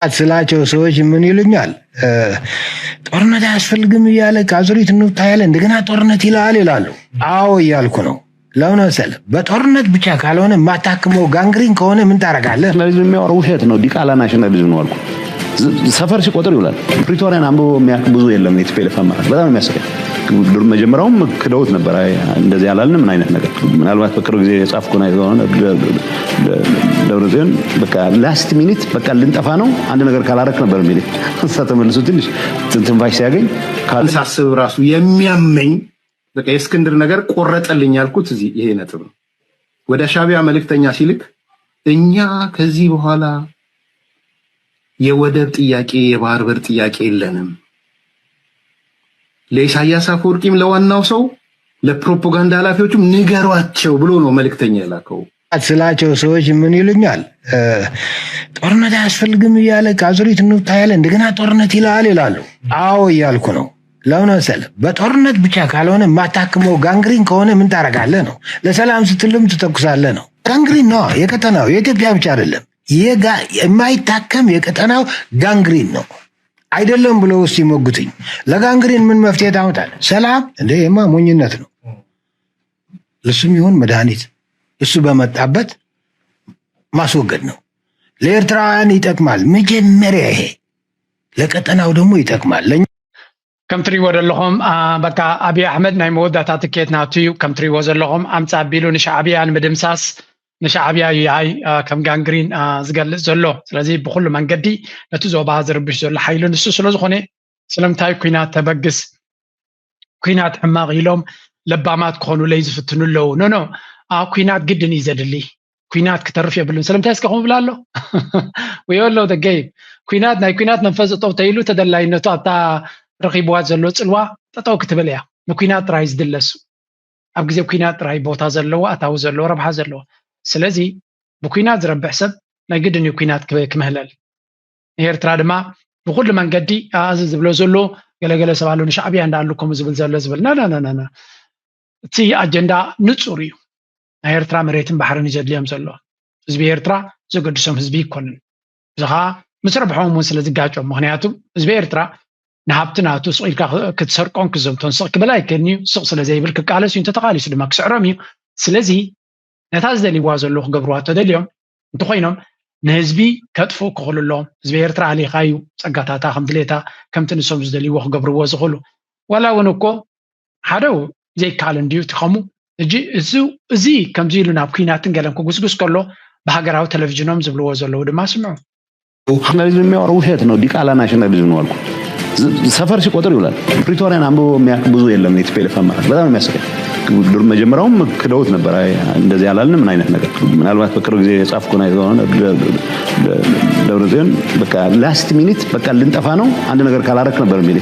ስላቸው ሰዎች ምን ይሉኛል? ጦርነት አያስፈልግም እያለ ከአዙሪት እንውጣያለ እንደገና ጦርነት ይላል ይላሉ። አዎ እያልኩ ነው። ለምን መሰለህ? በጦርነት ብቻ ካልሆነ ማታክመው ጋንግሪን ከሆነ ምን ታረጋለህ? ናሽናሊዝም የሚያወራው ውሸት ነው። ዲቃላ ናሽናሊዝም ነው አልኩ። ሰፈር ሲቆጥር ይውላል። ፕሪቶሪያን አንብቦ የሚያውቅ ብዙ የለም። የቲፒኤልኤፍ አመራር በጣም የሚያስቀኝ መጀመሪያውም ክደውት ነበር። እንደዚህ ያላልንም ምን አይነት ነገር ምናልባት በቅርብ ጊዜ የጻፍኩ ነው የሆነ ደብረጽዮን በቃ ላስት ሚኒት በቃ ልንጠፋ ነው አንድ ነገር ካላረክ ነበር የሚል ተመልሶ ትንሽ ትንፋሽ ሲያገኝ ካልሳስብ ራሱ የሚያመኝ በቃ የእስክንድር ነገር ቆረጠልኝ ያልኩት እዚህ ይሄ ነጥብ ነው። ወደ ሻቢያ መልእክተኛ ሲልክ እኛ ከዚህ በኋላ የወደብ ጥያቄ የባህር በር ጥያቄ የለንም፣ ለኢሳያስ አፈወርቂም ለዋናው ሰው ለፕሮፓጋንዳ ኃላፊዎችም ንገሯቸው ብሎ ነው መልእክተኛ የላከው። ስላቸው ሰዎች ምን ይሉኛል? ጦርነት አያስፈልግም እያለ ከአዙሪት እንውጣያለ እንደገና ጦርነት ይላል ይላሉ። አዎ እያልኩ ነው። ለምን መሰለህ? በጦርነት ብቻ ካልሆነ ማታክመው ጋንግሪን ከሆነ ምን ታረጋለህ ነው። ለሰላም ስትልም ትተኩሳለህ ነው። ጋንግሪን ነው የቀጠናው የኢትዮጵያ ብቻ አይደለም። የማይታከም የቀጠናው ጋንግሪን ነው አይደለም ብሎ ውስጥ ይሞግቱኝ። ለጋንግሪን ምን መፍትሄ ታመጣለህ? ሰላም እንደ የማ ሞኝነት ነው። ለሱም ይሁን መድኃኒት እሱ በመጣበት ማስወገድ ነው። ለኤርትራውያን ይጠቅማል መጀመሪያ ይሄ፣ ለቀጠናው ደግሞ ይጠቅማል። كم تري ودلهم بكا أبي أحمد ناي مودة تاتكيت ناتيو كم تري وزلهم أمس أبيلو نشعبي عن مدمساس نشعبي هاي كم جانجرين زقل زلو سلازي بكل من قدي نتوزو بعض ربش زل حيلو نسو سلازو خوني سلام تاي كوينات تبقس كوينات حماغ يلوم لبامات كونو ليز فتنو لو نو كوينات جدا يزد لي كوينات كترف يبلون سلام تايس كخون بلالو ويقول له the game كوينات ناي كوينات منفذ طو تايلو تدلعي نتو تا رقيبوات زلو تسلوا تطاو كتبليا مكوينات رايز دلسو أبقزي كوينات راي بوتا زلو أتاو زلو ربحا زلو سلازي بكوينات زرب حسب ما يقدن يكوينات كمهلل إيرترا دما بكل من قدي أعزز بلو زلو قال سبالو نشعبي عند لكم زبل زلو زبل لا تي أجندا نتصوريو إيرترا مريتن بحرن يزد ليهم زلو حزبي إيرترا زقد سم حزبي يكونن زها مسربحهم سلازي قاعدوا مغنياتهم حزبي إيرترا نهابتنا تسقيل كتسرقون كزمتون سق بلاي كنيو سق سلازي بالك قالس انت تقاليس لما كسعراميو سلازي نتاز دلي وازلو قبروات دليوم انتو خوينم نهزبي كتفو كخلولهم حزبي إيرترا علي خايو صقاتاتا خمدليتا كم تنسوم زدلي وخ قبرو وازخلو ولا ونكو حدو زي كالنديو تخمو زي كم زيلو نابكيناتن قالن كوغسغس كلو بهاجراو تلفزيونوم زبلو وازلو دما سمعو ናሽናሊዝም የሚያወራው ውሸት ነው። ዲቃላ ናሽናሊዝም ነው አልኩ። ሰፈር ሲቆጥር ይውላል። ፕሪቶሪያን አንብቦ የሚያውቅ ብዙ የለም። የቲፒኤልኤፍ አመራር በጣም የሚያስቀኝ መጀመሪያውም ክደውት ነበር። እንደዚህ ያላልንም ምን አይነት ነገር ምናልባት በቅርብ ጊዜ የጻፍኩ ነው የሆነ ደብረጽዮን በቃ ላስት ሚኒት በቃ ልንጠፋ ነው አንድ ነገር ካላረክ ነበር የሚል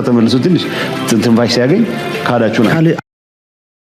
ተመልሶ ትንሽ ትንፋሽ ሲያገኝ ካዳችሁ ነው።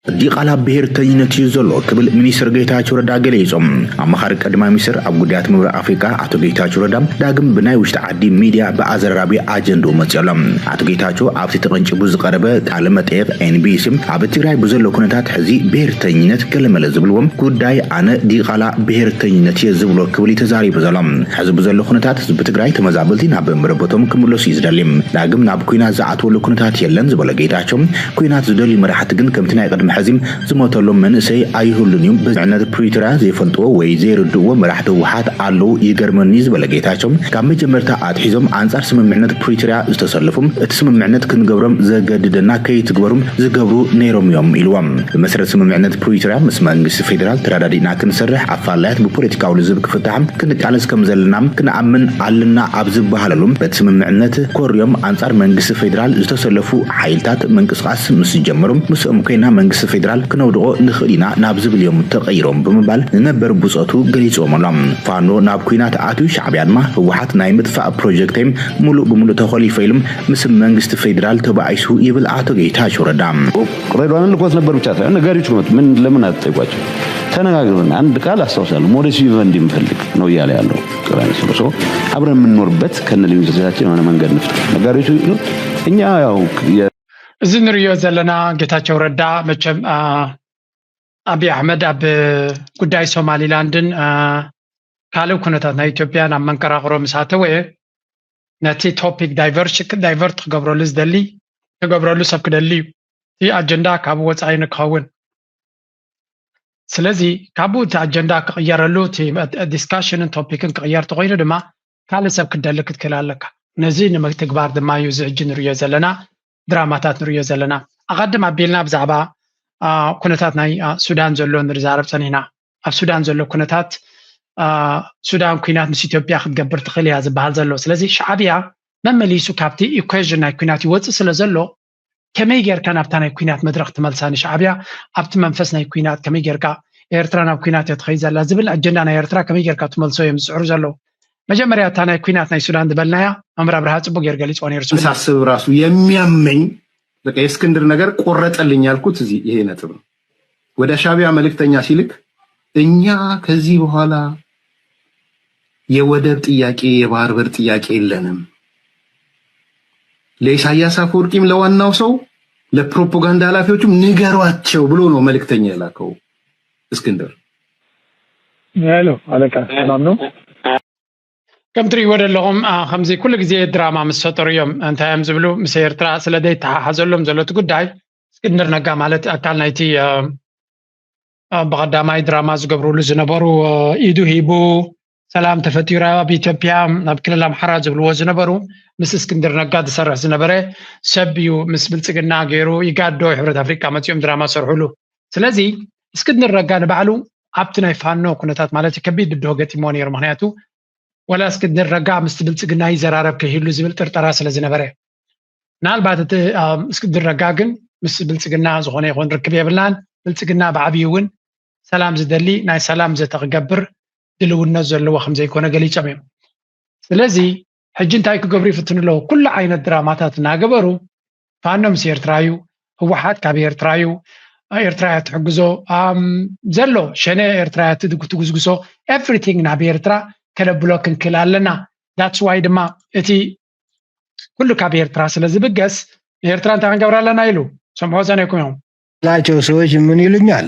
ዲቃላ ብሔርተኝነት ይዘሎ ክብል ሚኒስትር ጌታቸው ረዳ ገለጾም አማኻሪ ቀድማ ሚኒስትር ኣብ ጉዳያት ምብራቅ አፍሪካ አቶ ጌታቸው ረዳ ዳግም ብናይ ውሽጣ ዓዲ ሚዲያ በአዘራራቢ አጀንዶ መጽለም አቶ ጌታቸው ኣብቲ ተቀንጭቡ ዝቀረበ ቃለ መጠይቅ ኤንቢሲ ኣብ ትግራይ ብዘሎ ኩነታት ሕዚ ብሔርተኝነት ገለመለ ዝብልዎም ጉዳይ ኣነ ዲቃላ ብሔርተኝነት ይዝብሎ ክብል ተዛሪቡ ዘሎም ሕዚ ብዘሎ ኩነታት ህዝቢ ትግራይ ተመዛበልቲ ናብ ምረበቶም ክምለሱ ይዝደልም ዳግም ናብ ኩናት ዝኣትወሉ ኩነታት የለን ዝበለ ጌታቸው ኩናት ዝደሊ መራሕቲ ግን ከምቲ ናይ ቀድሚ حزم زموتلهم من سي أيهولن يوم بعناد بريترا زي فلتوا ويزير الدوا مرحت وحات علو يجرمنيز بلقيتاشم كم جمرتا حزم عنصر سم معناد بريترا استصلفهم تسم معناد كن جبرم زجددنا كي تجبرم زجبرو نيروم يوم إلوام مثلا سم معناد بريترا مسمى إنجلس فيدرال ترادينا كنسرح عفالات ببوليتيكا ولزب كفتحم كنت على سكم زلنام كنا عمن علنا عبزب بحالهم بتسم معناد كوريوم عنصر منجلس فيدرال استصلفوا حيلتات منجلس قاس مسجمرم مسهم كينا منجلس فيدرال كنودغو نخلينا نابزب اليوم تغيرهم بمبال نبر بوصاتو غليصو ملام فانو ناب كوينات اتو شعبيان ما وحات ناي مدفع بروجكتيم مولو بمولو تخولي فيلم مسم منግስት فيدرال تبعيسو يبل اتو ጌታቸው ረዳም ሬድዋንን ልቆት ነበር ብቻ ታዲያ ነጋሪቹ ምን ለምን አትጠይቋቸው ተነጋግረን አንድ ቃል አስተዋውሳለሁ ሞዴስ ይቨንድ ይፈልግ ነው ይያለ ያለው ቅራኔ ስለሶ አብረን የምንኖርበት ከነልዩ ዘዛችን የሆነ መንገድ ነው ነጋሪቹ እኛ ያው زنريو زلنا ጌታቸው ረዳ መቸም አብይ አህመድ አብ ጉዳይ ሶማሊላንድን ካልእ ኩነታት ናይ ኢትዮጵያ ናብ መንከራኽሮ ምሳተወ ነቲ ቶፒክ ዳይቨርት ክገብረሉ ዝደሊ ክገብረሉ ሰብ ክደሊ እዩ እቲ ኣጀንዳ ካብ ወፃኢ ንክኸውን ስለዚ ካብኡ እቲ ኣጀንዳ ክቕየረሉ እቲ ዲስካሽንን ቶፒክን ክቕየር ተኮይኑ ድማ ካልእ ሰብ ክደሊ ክትክእል ኣለካ ነዚ ንምትግባር ድማ እዩ እዚ ሕጂ ንሪኦ ዘለና ድራማታት ንሪኦ ዘለና ኣቐድም ኣቢልና ብዛዕባ ኩነታት ናይ ሱዳን ዘሎ ንዛረብ ፀኒሕና ኣብ ሱዳን ዘሎ ኩነታት ሱዳን ኩናት ምስ ኢትዮጵያ ክትገብር ትኽእል እያ ዝበሃል ዘሎ ስለዚ ሻዕብያ መመሊሱ ካብቲ ኢኩዌዥን ናይ ኩናት ይወፅእ ስለ ዘሎ ከመይ ጌርካ ናብታ ናይ ኩናት መድረክ ትመልሳ ንሻዕብያ ኣብቲ መንፈስ ናይ ኩናት ከመይ ጌርካ ኤርትራ ናብ ኩናት እትኸይድ ዘላ ዝብል ኣጀንዳ ናይ ኤርትራ ከመይ ጌርካ ትመልሶ እዮም ዝፅዕሩ ዘለዉ መጀመርያ እታ ናይ ኩናት ናይ ሱዳን ዝበልናያ መምህር አብርሃ ጽቡቅ ጌር ገሊጽ ሆነ ይርሱ ሳስብ ራሱ የሚያመኝ በቃ የእስክንድር ነገር ቆረጠልኝ ያልኩት እዚህ ይሄ ነጥብ ነው። ወደ ሻዕቢያ መልእክተኛ ሲልክ እኛ ከዚህ በኋላ የወደብ ጥያቄ የባህር በር ጥያቄ የለንም ለኢሳያስ አፈወርቂም ለዋናው ሰው ለፕሮፓጋንዳ ኃላፊዎቹም ንገሯቸው ብሎ ነው መልእክተኛ የላከው እስክንድር። ሄሎ አለቃ ሰላም ነው? كم تري ورد لهم خمسة كل جزء دراما مستطريهم أنت هم زبلو مسير ترى سلدي تحازلهم زلت قداي سكندر نجا مالت أكل نايتي بغدا ماي دراما زقبرو لزنبرو إيدو هيبو سلام تفتيرا بيتوبيا نبكل لهم حراج زبلو زنبرو مس سكندر نجا دسر زنبره سبيو مس بلتقنا غيرو يقعدوا حبرة أفريقيا متيوم دراما سرحلو سلازي سكندر نجا نبعلو عبتنا يفانو كنتات مالتي كبيد الدوغتي مونير مهنياتو ولا اسكندر رجع مستبلصقنا يزرارب كهيلو زبل طرطرا ስለዝነበረ ናልባት እስክንድር ረጋ ግን ምስብልጽግና ዝኾነ ይኹን ርክብ የብልናን ብልጽግና ብዓብይውን ሰላም ዝደሊ ናይ ሰላም ዘተገብር ድልውነት ዘለዎ ከም ዘይኮነ ገሊፆም እዮም ስለዚ ሕጂ እንታይ ክገብሩ ይፍትንሎ ኩሉ ዓይነት ድራማታት እናገበሩ ፋኖ ምስ ኤርትራዩ ህወሓት ካብ ኤርትራዩ ኤርትራያ ትሕግዞ ዘሎ ሸነ ኤርትራያ ትጉዝጉሶ ኤቭሪቲንግ ናብ ኤርትራ كنبلوك كلالنا that's why دما اتي كل كابير ترى ስለዚህ بقس ኤርትራ እንታ እንገብራለና ይሉ ሰምሖ ዘነኩም ነው ላቸው ሰዎች ምን ይሉኛል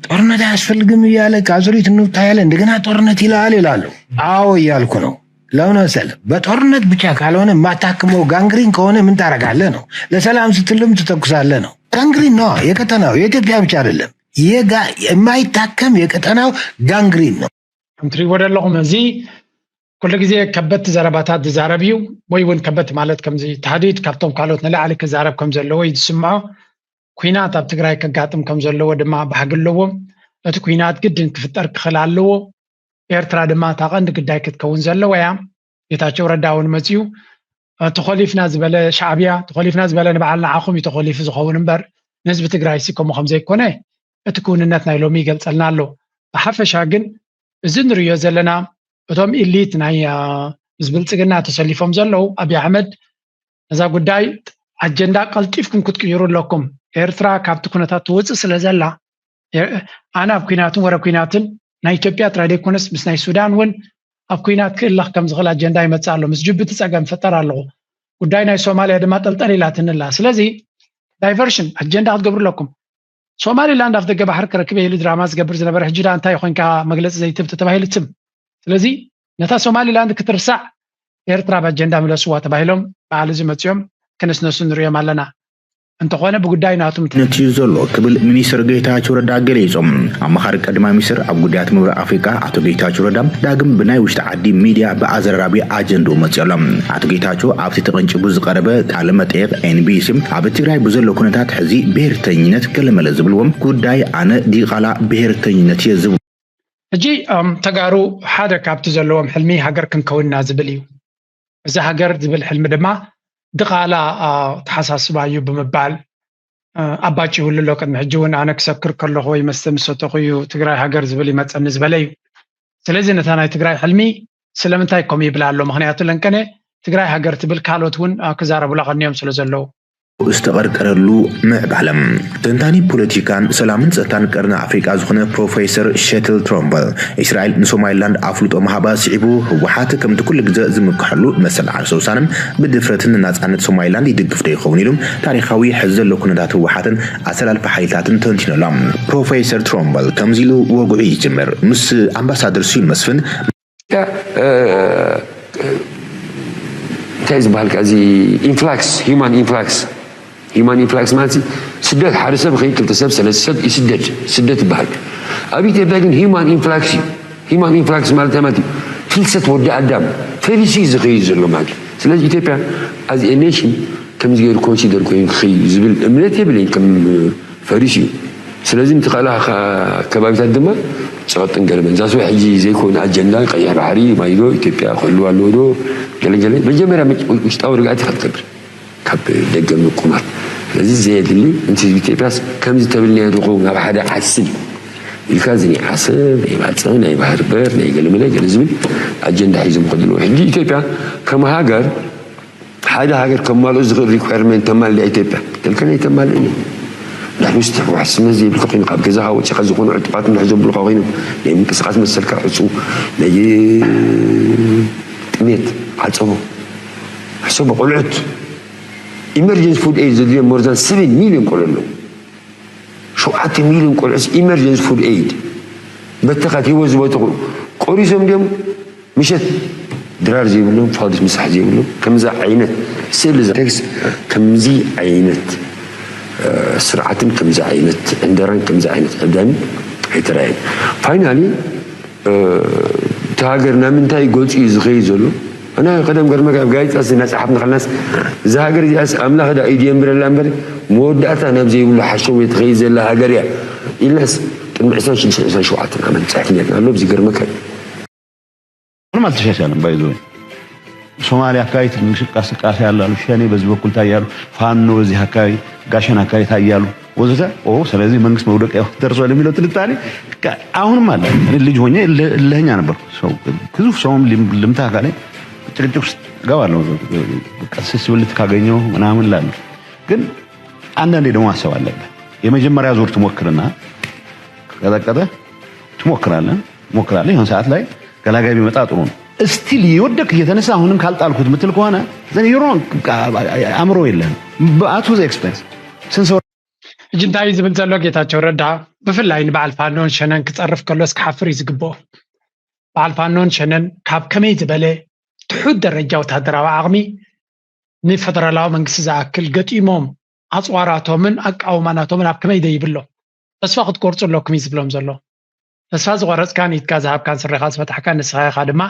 ጦርነት አያስፈልግም ይያለ ካዙሪት ነው ታያለ እንደገና ጦርነት ይላሉ አዎ ይያልኩ ነው ለውነሰል በጦርነት ብቻ ካልሆነ ማታክመው ጋንግሪን ከሆነ ምን ታረጋለህ ነው ለሰላም ስትልም ትተኩሳለህ ነው ጋንግሪን ነው የቀጠናው የኢትዮጵያ ብቻ አይደለም የማይታከም የቀጠናው ጋንግሪን ነው كنتري ورد لهم زي كل جزء كبت زرباتات زاربيو ويون كبت مالت كم زي تحديد كابتن قالوت نلا عليك زارب كم زلوا يسمعوا كوينات بتقراي كقاتم كم زلوا دما بحقلوهم ات كوينات جدا تفتر خلالو ኤርትራ ድማ ታቀንድ ግዳይ ክትከውን ዘለዋ ያ የታቸው ረዳውን መጽዩ ተخليفنا ዝበለ ሻዕቢያ ተخليفنا ዝበለ ንባዓልና አኹም ይተخليف ዝኸውን እንበር ንህዝብ ትግራይ ሲኮም ከም ዘይኮነ እቲ ኩንነት ናይ ሎሚ ይገልጸልና ኣሎ በሐፈሻ ግን እዝን ሪዮ ዘለና እቶም ኢሊት ናይ ዝብልጽግና ተሰሊፎም ዘለው አብይ አህመድ እዛ ጉዳይ አጀንዳ ቀልጢፍኩም ክትቅይሩ ለኩም ኤርትራ ካብቲ ኩነታት ትውጽእ ስለዘላ አና ኣብ ኩናትን ወረ ኩናትን ናይ ኢትዮጵያ ትራዴ ኮነስ ምስ ናይ ሱዳን ወን ኣብ ኩናት ክልኽ ከም ዝኽእል አጀንዳ ይመጽእ ኣሎ ምስ ጅቡቲ ጸገም ፈጠር ኣሎ ጉዳይ ናይ ሶማሊያ ድማ ጠልጠል ኢላትንላ ስለዚ ዳይቨርሽን አጀንዳ ክትገብሩ ለኩም ሶማሊላንድ አፍ ደገ ባህር ከረክበ ይል ድራማ ዝገብር ዝነበረ ሕጂ ዳ እንታይ ኮይንካ መግለጽ ዘይትብ ተባሂልትም ስለዚ ነታ ሶማሊላንድ ክትርሳዕ ኤርትራ በአጀንዳ ምለስዋ ተባሂሎም በዓል ዝመጽዮም ከነስነሱ ንሪዮም ኣለና እንተኾነ በጉዳይ ናቱም ነቲዩ ዘሎ ክብል ሚኒስትር ጌታቸው ረዳ ገሊጾም አማኻሪ ቀድማ ሚኒስትር ኣብ ጉዳያት ምብራቅ አፍሪካ አቶ ጌታቸው ረዳ ዳግም ብናይ ውሽጢ ዓዲ ሚድያ ብኣዘራራቢ አጀንዳ መጽሎም አቶ ጌታቸው ኣብቲ ተቐንጭቡ ዝቀረበ ቃለ መጠይቅ ኤንቢሲ ኣብ ትግራይ ብዘሎ ኩነታት ሕዚ ብሄርተኝነት ገለመለ ዝብልዎም ጉዳይ ኣነ ዲቃላ ብሄርተኝነት የዝብ ሕጂ ተጋሩ ሓደ ካብቲ ዘለዎም ሕልሚ ሃገር ክንከውንና ዝብል እዩ እዚ ሃገር ዝብል ሕልሚ ድማ دقالا تحساسبايو بمبال أباچي هلو لو قدم حجون أنا كسكر كله هو يمستمسو تقويو تقراي هاجر زبلي ما تسمى زبلي سلازي نتانا تقراي حلمي سلامتاي كومي بلالو مخنياتو لنكني تقراي هاجر تبل كالوتون كزارة بلا غنيوم سلازلو استقرقرلو معبالم تنتاني بوليتيكان سلامن ጸጥታን ቀርና አፍሪካ ዝኾነ ፕሮፌሰር ሸትል ትሮምበል እስራኤል ንሶማሊላንድ አፍልጦ ማህባ ሲዒቡ ህወሓት ከምቲ ኩሉ ግዜ ዝምክሐሉ መሰል ዓርሰውሳንም ብድፍረትን ናጻነት ሶማሊላንድ ይድግፍ ደይኸውን ኢሎም ታሪኻዊ ሕዘሎ ኩነታት ህወሓትን አሰላልፈ ሓይልታትን ተንቲኖሎም ፕሮፌሰር ትሮምበል ከምዚሉ ወግዑ ይጅምር ምስ አምባሳደር ስዩም መስፍን تايز بالكازي influx human influx مالتي سدت حارسه بخيل تلتسب سلسد يسدد سدت بحال ابي تباين human influx مالتي فلسة ودي ادم فريسي زغي زلو مالتي سلاجي تيبا از a nation كم زير كونسيدر كوين خي زبل امنتي بلين كم فريسي سلازم تقالها كبابات الدم شغط انقلب زاسو حجي زي كون اجندا قيا بحري ما يدو اثيوبيا خلوا لودو جل مجمره مش طاور قاعد يخطب كب دقم القمر لذي زيد اللي انت اثيوبيا كم تبلني يدقوا ما بحدا حسب الكازني حسب يبعثنا يبحر بر يقل ملا جلزم اجندا حيزم قدلو حجي اثيوبيا كما هاجر حدا هاجر كمالو صغير ريكويرمنت تمال لاثيوبيا تلكن يتمال اني نحن نستحو حسنا زي بالقين قاب كذا هو تخزقون اعتقاد نحزب بالقوين لان كسقات مسلك حسو لي ميت حصبوا حسبوا قلعت emergency food aid زي more than 7 million قللو شو 8 مليون قلعت emergency food aid بتقات يوزوا قريزهم ديم مشت درار زي بلهم فاضي مسح زي بلهم كمزا عينت سيل تكس كمزي عينت سرعة كمزا عينت اندران كمزا عينت ابداني هيتراين فاينالي تهاجرنا من تاي قلت يزغي زلو انا قدم قرمك قايت اصل الناس حبنا خلص زهاجر ياس املاح دا ايديم بر الامبر مودعت انا بزي ولا حشو يتغيز لا هاجر يا الناس المحسن شو عطنا من ساعتين قالوا بزي قرمك ما تشاشان بايزوي ሶማሊያ አካባቢ እንቅስቃሴ ያላሉ ሸኔ በዚህ በኩል ታያሉ ፋኖ በዚህ አካባቢ ጋሸና አካባቢ ታያሉ ወዘተ ስለዚህ መንግስት መውደቂያው ደርሷል የሚለው ትልታኔ አሁንም አለ እኔ ልጅ ሆኜ ለኛ ነበር ሰው ግዙፍ ሰውም ልምታ ካለ ትልልቅ ገባለው ቀስስ ብልት ካገኘው ምናምን ላሉ ግን አንዳንዴ ደግሞ አሰብ አለበት የመጀመሪያ ዙር ትሞክርና ከዛቀደ ትሞክራለህ ይሁን ሰዓት ላይ ገላጋይ ቢመጣ ጥሩ ነው still يودك يتنسى አሁንም ካልጣልኩት ምትል ከሆነ then you wrong አምሮ የለም at whose expense since ጅንታይ ዝብል ዘሎ ጌታቸው ረዳ ብፍላይ በዓል ፋኖን ሸነን ክጸርፍ ከሎስ ከሐፍር ይዝግቦ በዓል ፋኖን ሸነን ካብ ከመይ ዝበለ ትሑት ደረጃ ወታደራዊ ዓቕሚ ንፌደራላዊ መንግስቲ ዝኣክል ገጢሞም ኣጽዋራቶምን ኣቃውማናቶምን ኣብ ከመይ ደይብሎ ተስፋ ክትቆርጹ ኣለኩም ይዝብሎም ዘሎ ተስፋ ዝቆረጽካን ኢትካ ዝሃብካን ስሪኻ ዝፈታሕካን ንስኻ ድማ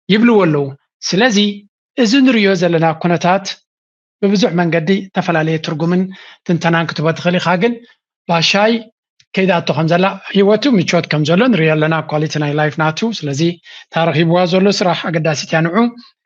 يبلو ولو سلازي إذن ريو زلنا كونتات ببزوح منقدي تفلالي ترقمن تنتنان كتبات خلي خاقن باشاي كيداتو خمزالا هيواتو ميشوت كمزولون ريال لنا كواليتنا لايف ناتو سلازي تاريخ يبوازولو سراح أقداسي تانعو